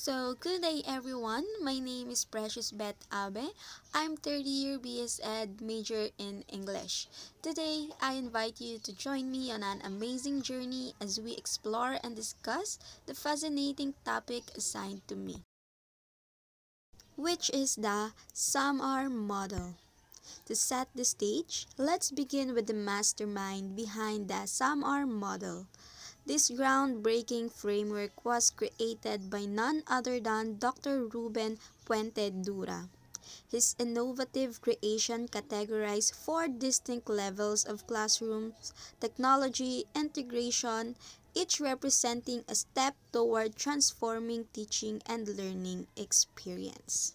Good day everyone. My name is Precious Beth Abe. I'm 30-year BS Ed major in English. Today, I invite you to join me on an amazing journey as we explore and discuss the fascinating topic assigned to me, which is the SAMR model. To set the stage, let's begin with the mastermind behind the SAMR model. This groundbreaking framework was created by none other than Dr. Ruben Puente Dura. His innovative creation categorized four distinct levels of classrooms technology integration, each representing a step toward transforming teaching and learning experience.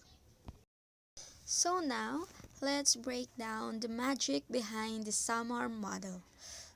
So now, let's break down the magic behind the SAMR model.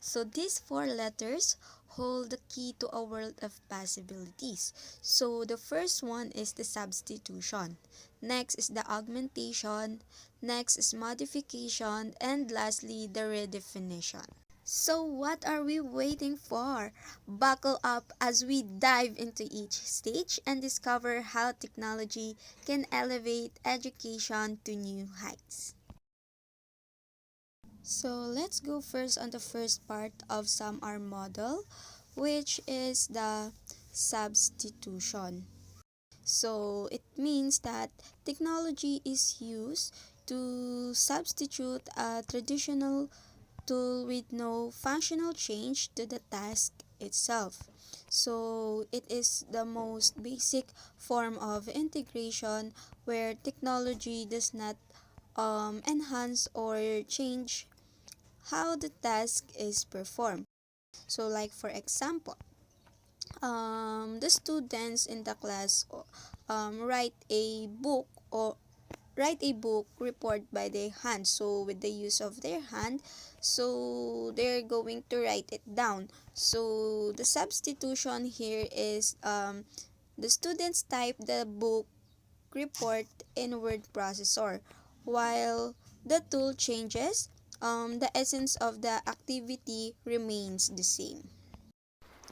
So these four letters hold the key to a world of possibilities. So the first one is the substitution. Next is the augmentation. Next is modification. And lastly, the redefinition. So what are we waiting for? Buckle up as we dive into each stage and discover how technology can elevate education to new heights. So let's go first on the first part of SAMR model, which is the substitution. So it means that technology is used to substitute a traditional tool with no functional change to the task itself. So it is the most basic form of integration where technology does not enhance or change how the task is performed. So like for example, the students in the class write a book or write a book report by their hand, so with the use of their hand, so they're going to write it down. So the substitution here is the students type the book report in word processor, while the tool changes, the essence of the activity remains the same.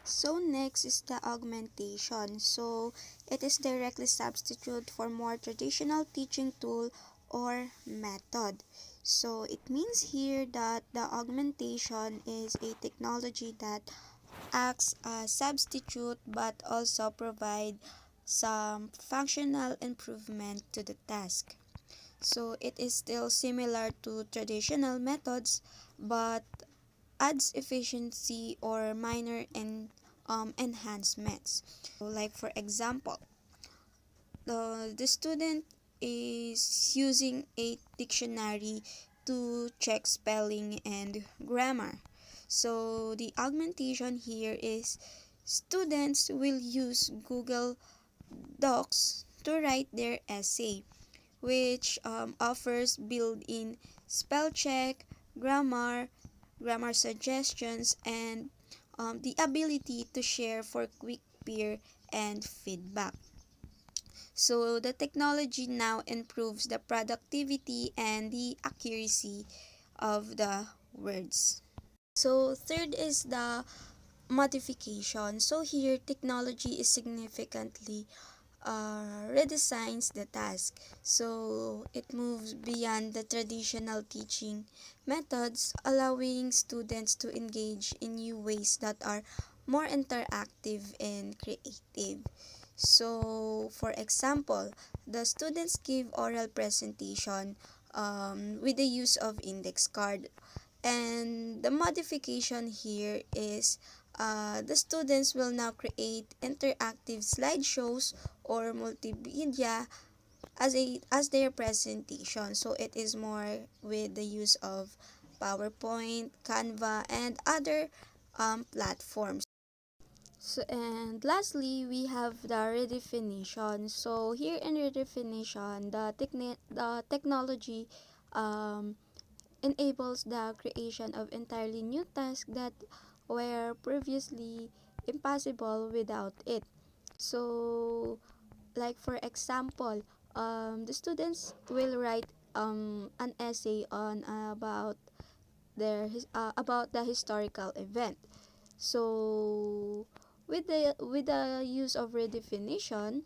So next is the augmentation. So it is directly substitute for more traditional teaching tool or method. So it means here that the augmentation is a technology that acts as substitute but also provide some functional improvement to the task. So it is still similar to traditional methods but adds efficiency or minor enhancements. So like for example, the student is using a dictionary to check spelling and grammar. So the augmentation here is students will use Google Docs to write their essay, which offers built-in spell check, grammar, grammar suggestions, and the ability to share for quick peer and feedback. So the technology now improves the productivity and the accuracy of the words. So third is the modification. So here technology is significantly redesigns the task. So it moves beyond the traditional teaching methods, allowing students to engage in new ways that are more interactive and creative. So, for example, the students give oral presentation with the use of index card. And the modification here is the students will now create interactive slideshows or multimedia as their presentation. So it is more with the use of PowerPoint, Canva, and other platforms. So, and lastly, we have the redefinition. So here in redefinition, the technology um, enables the creation of entirely new tasks that were previously impossible without it. So, like for example, the students will write an essay on about the historical event. So, with the use of redefinition,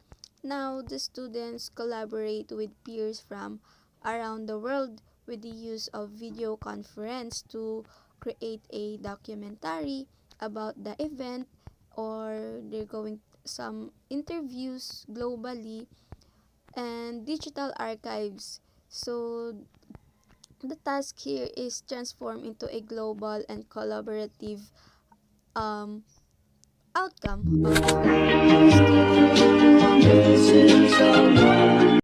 Now, the students collaborate with peers from around the world with the use of video conference to create a documentary about the event, or they're going some interviews globally and digital archives. So the task here is transformed into a global and collaborative um, outcome of the student.